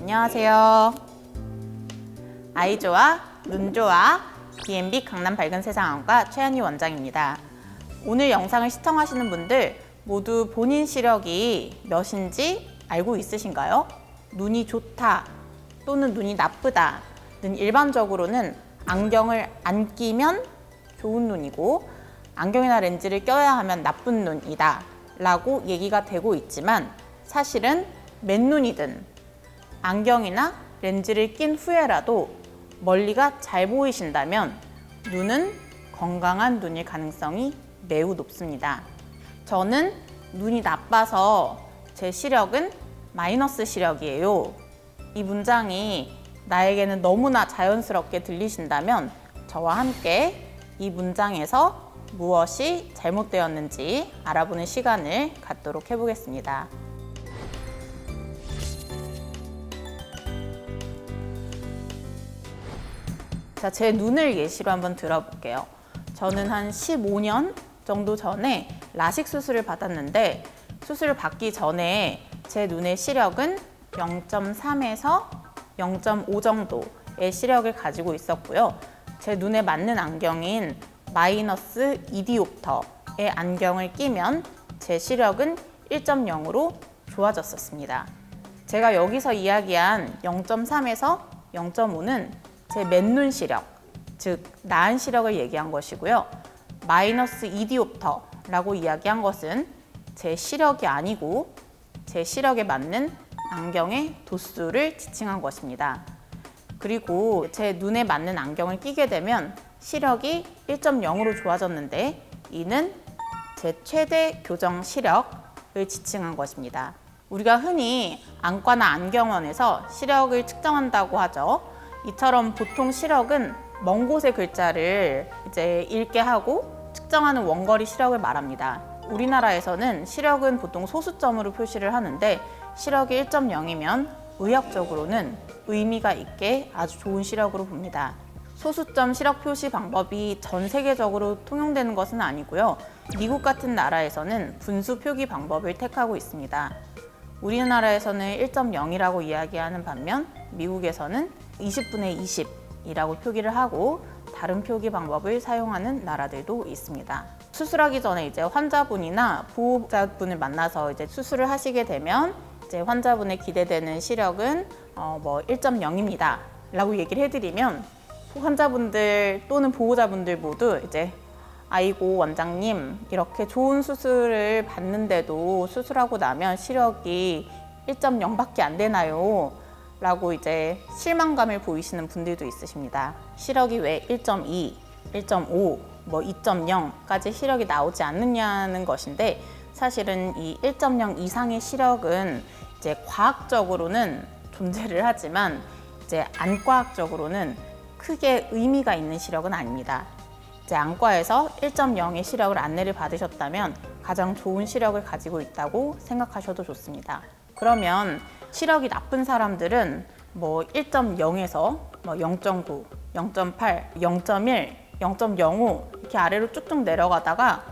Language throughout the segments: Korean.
안녕하세요. 아이좋아, 눈좋아, DMB 강남 밝은 세상학과 최한희 원장입니다. 오늘 영상을 시청하시는 분들 모두 본인 시력이 몇인지 알고 있으신가요? 눈이 좋다 또는 눈이 나쁘다는 일반적으로는 안경을 안 끼면 좋은 눈이고 안경이나 렌즈를 껴야 하면 나쁜 눈이다 라고 얘기가 되고 있지만 사실은 맨눈이든 안경이나 렌즈를 낀 후에라도 멀리가 잘 보이신다면 눈은 건강한 눈일 가능성이 매우 높습니다. 저는 눈이 나빠서 제 시력은 마이너스 시력이에요. 이 문장이 나에게는 너무나 자연스럽게 들리신다면 저와 함께 이 문장에서 무엇이 잘못되었는지 알아보는 시간을 갖도록 해보겠습니다. 자, 제 눈을 예시로 한번 들어볼게요. 저는 한 15년 정도 전에 라식 수술을 받았는데 수술을 받기 전에 제 눈의 시력은 0.3에서 0.5 정도의 시력을 가지고 있었고요. 제 눈에 맞는 안경인 마이너스 2디옵터의 안경을 끼면 제 시력은 1.0으로 좋아졌었습니다. 제가 여기서 이야기한 0.3에서 0.5는 제 맨눈 시력, 즉 나은 시력을 얘기한 것이고요. 마이너스 2디옵터라고 이야기한 것은 제 시력이 아니고 제 시력에 맞는 안경의 도수를 지칭한 것입니다. 그리고 제 눈에 맞는 안경을 끼게 되면 시력이 1.0으로 좋아졌는데 이는 제 최대 교정 시력을 지칭한 것입니다. 우리가 흔히 안과나 안경원에서 시력을 측정한다고 하죠. 이처럼 보통 시력은 먼 곳의 글자를 이제 읽게 하고 측정하는 원거리 시력을 말합니다. 우리나라에서는 시력은 보통 소수점으로 표시를 하는데 시력이 1.0이면 의학적으로는 의미가 있게 아주 좋은 시력으로 봅니다. 소수점 시력 표시 방법이 전 세계적으로 통용되는 것은 아니고요. 미국 같은 나라에서는 분수 표기 방법을 택하고 있습니다. 우리나라에서는 1.0이라고 이야기하는 반면 미국에서는 20분의 20이라고 표기를 하고 다른 표기 방법을 사용하는 나라들도 있습니다. 수술하기 전에 이제 환자분이나 보호자분을 만나서 이제 수술을 하시게 되면 이제 환자분의 기대되는 시력은 1.0입니다. 라고 얘기를 해드리면 환자분들 또는 보호자분들 모두 이제 아이고 원장님 이렇게 좋은 수술을 받는데도 수술하고 나면 시력이 1.0밖에 안 되나요? 라고 이제 실망감을 보이시는 분들도 있으십니다. 시력이 왜 1.2, 1.5, 2.0까지 시력이 나오지 않느냐는 것인데 사실은 이 1.0 이상의 시력은 이제 과학적으로는 존재를 하지만 이제 안과학적으로는 크게 의미가 있는 시력은 아닙니다. 이제 안과에서 1.0의 시력을 안내를 받으셨다면 가장 좋은 시력을 가지고 있다고 생각하셔도 좋습니다. 그러면 시력이 나쁜 사람들은 1.0에서 0.9, 0.8, 0.1, 0.05 이렇게 아래로 쭉쭉 내려가다가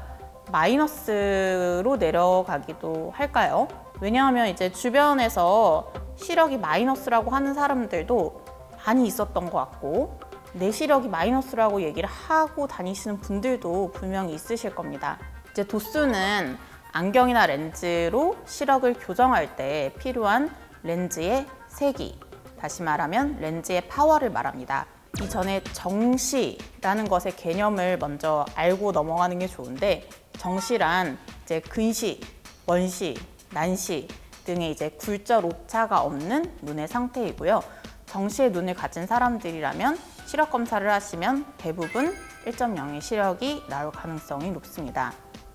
마이너스로 내려가기도 할까요? 왜냐하면 이제 주변에서 시력이 마이너스라고 하는 사람들도 많이 있었던 것 같고 내 시력이 마이너스라고 얘기를 하고 다니시는 분들도 분명히 있으실 겁니다. 이제 도수는 안경이나 렌즈로 시력을 교정할 때 필요한 렌즈의 세기, 다시 말하면 렌즈의 파워를 말합니다. 이전에 정시라는 것의 개념을 먼저 알고 넘어가는 게 좋은데 정시란 이제 근시, 원시, 난시 등의 이제 굴절 오차가 없는 눈의 상태이고요. 정시의 눈을 가진 사람들이라면 시력 검사를 하시면 대부분 1.0의 시력이 나올 가능성이 높습니다.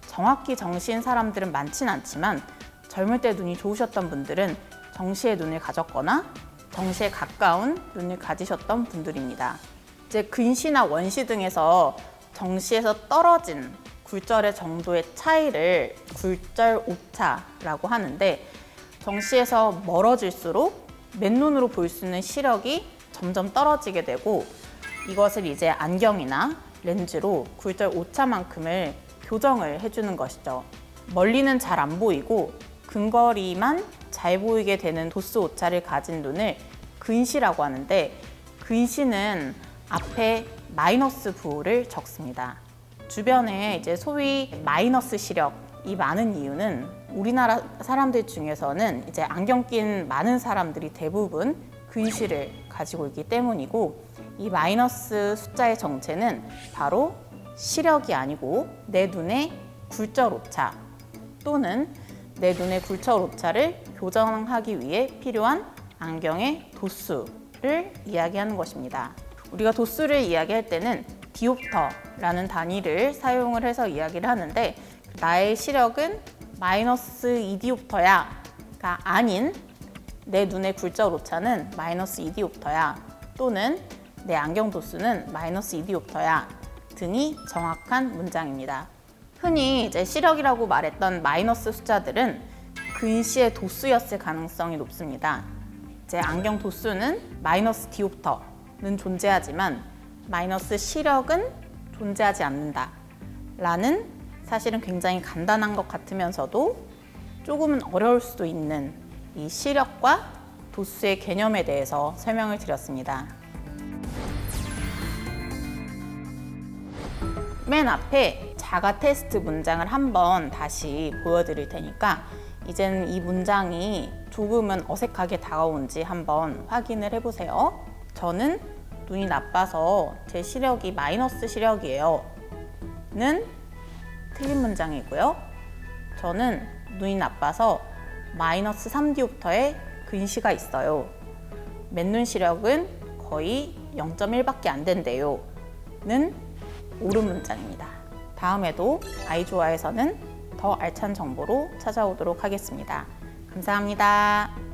정확히 정시인 사람들은 많진 않지만 젊을 때 눈이 좋으셨던 분들은 정시의 눈을 가졌거나 정시에 가까운 눈을 가지셨던 분들입니다. 이제 근시나 원시 등에서 정시에서 떨어진 굴절의 정도의 차이를 굴절 오차라고 하는데 정시에서 멀어질수록 맨눈으로 볼 수 있는 시력이 점점 떨어지게 되고 이것을 이제 안경이나 렌즈로 굴절 오차만큼을 교정을 해주는 것이죠. 멀리는 잘 안 보이고 근거리만 잘 보이게 되는 도수 오차를 가진 눈을 근시라고 하는데, 근시는 앞에 마이너스 부호를 적습니다. 주변에 이제 소위 마이너스 시력이 많은 이유는 우리나라 사람들 중에서는 이제 안경 낀 많은 사람들이 대부분 근시를 가지고 있기 때문이고, 이 마이너스 숫자의 정체는 바로 시력이 아니고 내 눈의 굴절 오차 또는 내 눈의 굴절 오차를 교정하기 위해 필요한 안경의 도수를 이야기하는 것입니다. 우리가 도수를 이야기할 때는 디옵터라는 단위를 사용을 해서 이야기를 하는데, 나의 시력은 마이너스 2디옵터야가 아닌 내 눈의 굴절 오차는 마이너스 2디옵터야 또는 내 안경 도수는 마이너스 2디옵터야 등이 정확한 문장입니다. 흔히 이제 시력이라고 말했던 마이너스 숫자들은 근시의 도수였을 가능성이 높습니다. 이제 안경 도수는 마이너스 디옵터는 존재하지만 마이너스 시력은 존재하지 않는다 라는 사실은 굉장히 간단한 것 같으면서도 조금은 어려울 수도 있는 이 시력과 도수의 개념에 대해서 설명을 드렸습니다. 맨 앞에 자가 테스트 문장을 한번 다시 보여드릴 테니까 이제는 이 문장이 조금은 어색하게 다가온지 한번 확인을 해보세요. 저는 눈이 나빠서 제 시력이 마이너스 시력이에요 는 틀린 문장이고요. 저는 눈이 나빠서 마이너스 3디옵터의 근시가 있어요. 맨눈 시력은 거의 0.1밖에 안 된대요 는 옳은 문장입니다. 다음에도 아이조아에서는 더 알찬 정보로 찾아오도록 하겠습니다. 감사합니다.